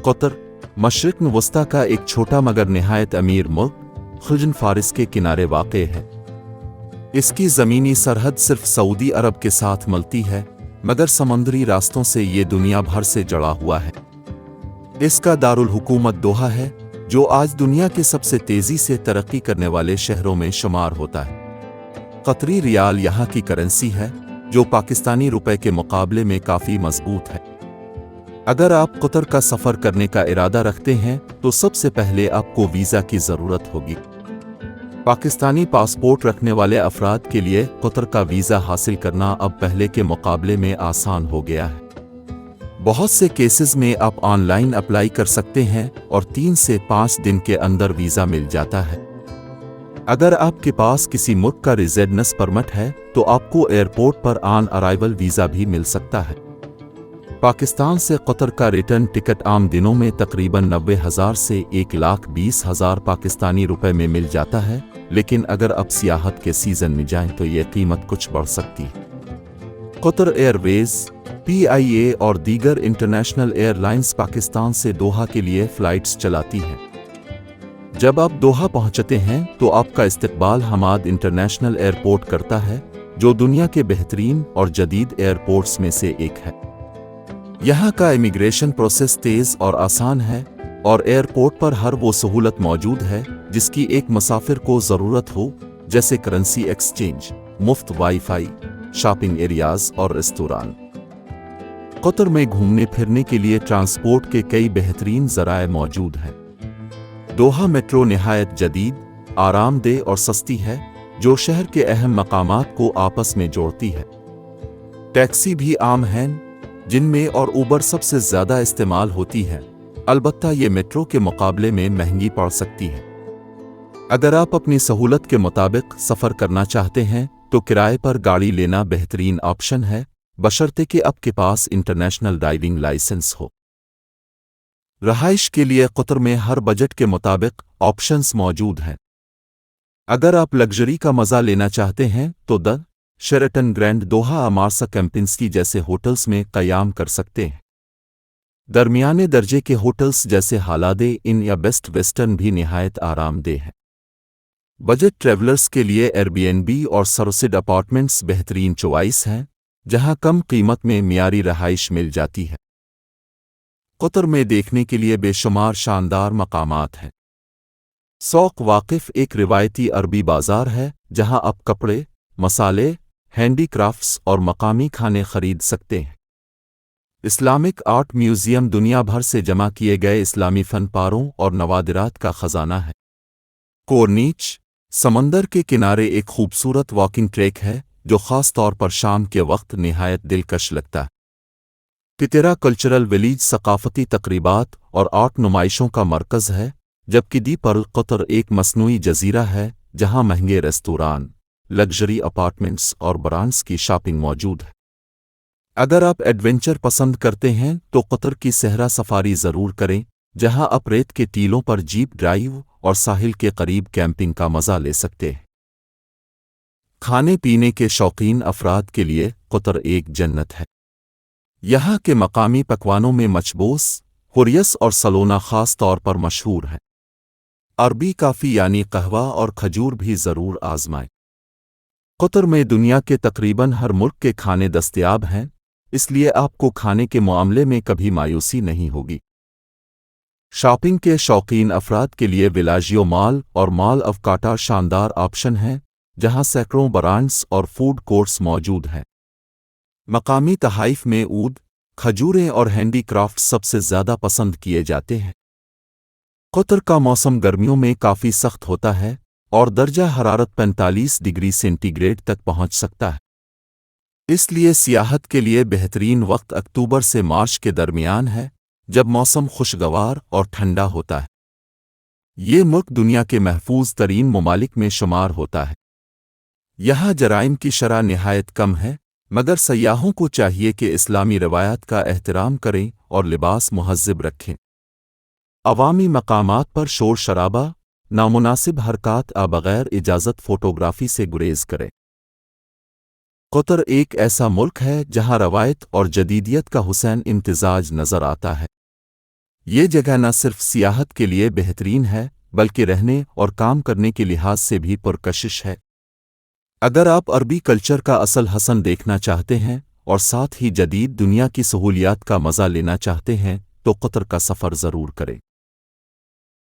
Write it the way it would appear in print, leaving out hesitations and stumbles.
قطر मशरिक़ वस्ता का एक छोटा मगर निहायत अमीर मुल्क खिजन फारिस के किनारे वाक़ है। इसकी ज़मीनी सरहद सिर्फ सऊदी अरब के साथ मिलती है, मगर समुद्री रास्तों से ये दुनिया भर से जुड़ा हुआ है। इसका दारुल हुकूमत दोहा है, जो आज दुनिया के सबसे तेज़ी से तरक्की करने वाले शहरों में शुमार होता है। कतरी रियाल यहाँ की करेंसी है, जो पाकिस्तानी रुपए के मुकाबले में काफ़ी मजबूत है। अगर आप कतर का सफ़र करने का इरादा रखते हैं तो सबसे पहले आपको वीज़ा की ज़रूरत होगी। पाकिस्तानी पासपोर्ट रखने वाले अफराद के लिए कतर का वीज़ा हासिल करना अब पहले के मुकाबले में आसान हो गया है। बहुत से केसेस में आप ऑनलाइन अप्लाई कर सकते हैं और 3 से 5 दिन के अंदर वीज़ा मिल जाता है। अगर आपके पास किसी मुल्क का रेजिडेंस परमिट है तो आपको एयरपोर्ट पर ऑन अराइवल वीज़ा भी मिल सकता है। पाकिस्तान से कतर का रिटर्न टिकट आम दिनों में तकरीबन 90,000 से 1,20,000 पाकिस्तानी रुपए में मिल जाता है, लेकिन अगर आप सियाहत के सीज़न में जाएं तो यह कीमत कुछ बढ़ सकती है। कतर एयरवेज, PIA और दीगर इंटरनेशनल एयरलाइंस पाकिस्तान से दोहा के लिए फ़्लाइट्स चलाती हैं। जब आप दोहा पहुंचते हैं तो आपका इस्तकबाल हमाद इंटरनेशनल एयरपोर्ट करता है, जो दुनिया के बेहतरीन और जदीद एयरपोर्ट्स में से एक है। यहाँ का इमिग्रेशन प्रोसेस तेज़ और आसान है और एयरपोर्ट पर हर वो सहूलत मौजूद है जिसकी एक मुसाफिर को ज़रूरत हो, जैसे करेंसी एक्सचेंज, मुफ्त वाईफाई, शॉपिंग एरियाज़ और रेस्तोरां। कतर में घूमने फिरने के लिए ट्रांसपोर्ट के कई बेहतरीन ज़राए मौजूद हैं। दोहा मेट्रो निहायत जदीद, आरामदेह और सस्ती है, जो शहर के अहम मकामात को आपस में जोड़ती है। टैक्सी भी आम हैं, जिनमें और ऊबर सबसे ज़्यादा इस्तेमाल होती है, अलबत्ता ये मेट्रो के मुकाबले में महंगी पड़ सकती है। अगर आप अपनी सहूलत के मुताबिक सफ़र करना चाहते हैं तो किराए पर गाड़ी लेना बेहतरीन ऑप्शन है, बशर्ते कि आपके पास इंटरनेशनल ड्राइविंग लाइसेंस हो। रहाइश के लिए कतर में हर बजट के मुताबिक ऑप्शंस मौजूद हैं। अगर आप लग्जरी का मज़ा लेना चाहते हैं तो द शेरेटन ग्रैंड दोहा अमारसा कैंपिंस्की जैसे होटल्स में क़याम कर सकते हैं। दरमियाने दर्जे के होटल्स जैसे हालादे इन या बेस्ट वेस्टर्न भी निहायत आरामदेह हैं। बजट ट्रैवलर्स के लिए एयरबीएनबी और सरोसिड अपार्टमेंट्स बेहतरीन चॉइस हैं, जहां कम कीमत में मियारी रहाइश मिल जाती है। कतर में देखने के लिए बेशुमार शानदार मकामात हैं। सौक वाकिफ एक रिवायती अरबी बाजार है, जहां आप कपड़े, मसाले, हैंडीक्राफ्ट्स और मकामी खाने खरीद सकते हैं। इस्लामिक आर्ट म्यूज़ियम दुनिया भर से जमा किए गए इस्लामी फनपारों और नवादिरात का ख़जाना है। कोर्नीच समंदर के किनारे एक खूबसूरत वॉकिंग ट्रैक है, जो ख़ास तौर पर शाम के वक्त निहायत दिलकश लगता है। पितेरा कल्चरल विलेज सकाफ़ती तकरीबात और आर्ट नुमाइशों का मरकज़ है, जबकि दी पर्ल कतर एक मसनूई जजीरा है, जहां महंगे रेस्तोरां, लग्जरी अपार्टमेंट्स और ब्रांड्स की शॉपिंग मौजूद है। अगर आप एडवेंचर पसंद करते हैं तो कतर की सहरा सफारी ज़रूर करें, जहां आप रेत के टीलों पर जीप ड्राइव और साहिल के करीब कैंपिंग का मज़ा ले सकते हैं। खाने पीने के शौकीन अफराद के लिए कतर एक जन्नत है। यहाँ के मकामी पकवानों में मचबूस, हुरियस और सलोना ख़ास तौर पर मशहूर है। अरबी काफ़ी यानी कहवा और खजूर भी ज़रूर आज़माएं। कतर में दुनिया के तकरीबन हर मुल्क के खाने दस्तयाब हैं, इसलिए आपको खाने के मामले में कभी मायूसी नहीं होगी। शॉपिंग के शौकीन अफराद के लिए विलाजियो मॉल और मॉल ऑफ काटार शानदार ऑप्शन हैं, जहां सैकड़ों ब्रांड्स और फूड कोर्ट्स मौजूद हैं। मकामी तहाइफ में ऊद, खजूरें और हैंडीक्राफ्ट सबसे ज़्यादा पसंद किए जाते हैं। कतर का मौसम गर्मियों में काफ़ी सख्त होता है और दर्जा हरारत 45 डिग्री सेंटीग्रेड तक पहुंच सकता है। इसलिए सियाहत के लिए बेहतरीन वक्त अक्टूबर से मार्च के दरमियान है, जब मौसम खुशगवार और ठंडा होता है। ये मुल्क दुनिया के महफूज तरीन ममालिक में शुमार होता है। यहाँ जराइम की शरह निहायत कम है, मगर सयाहों को चाहिए कि इस्लामी रवायात का एहतराम करें और लिबास मुहज़्ज़ब रखें। अवामी मकामात पर शोर शराबा, नामुनासिब हरकात बग़ैर इजाज़त फ़ोटोग्राफ़ी से गुरेज़ करें। कतर एक ऐसा मुल्क है जहाँ रवायत और जदीदियत का हुसैन इम्तिज़ाज नज़र आता है। یہ جگہ نہ صرف سیاحت کے لیے بہترین ہے بلکہ رہنے اور کام کرنے کے لحاظ سے بھی پرکشش ہے۔ اگر آپ عربی کلچر کا اصل حسن دیکھنا چاہتے ہیں اور ساتھ ہی جدید دنیا کی سہولیات کا مزہ لینا چاہتے ہیں تو قطر کا سفر ضرور کریں۔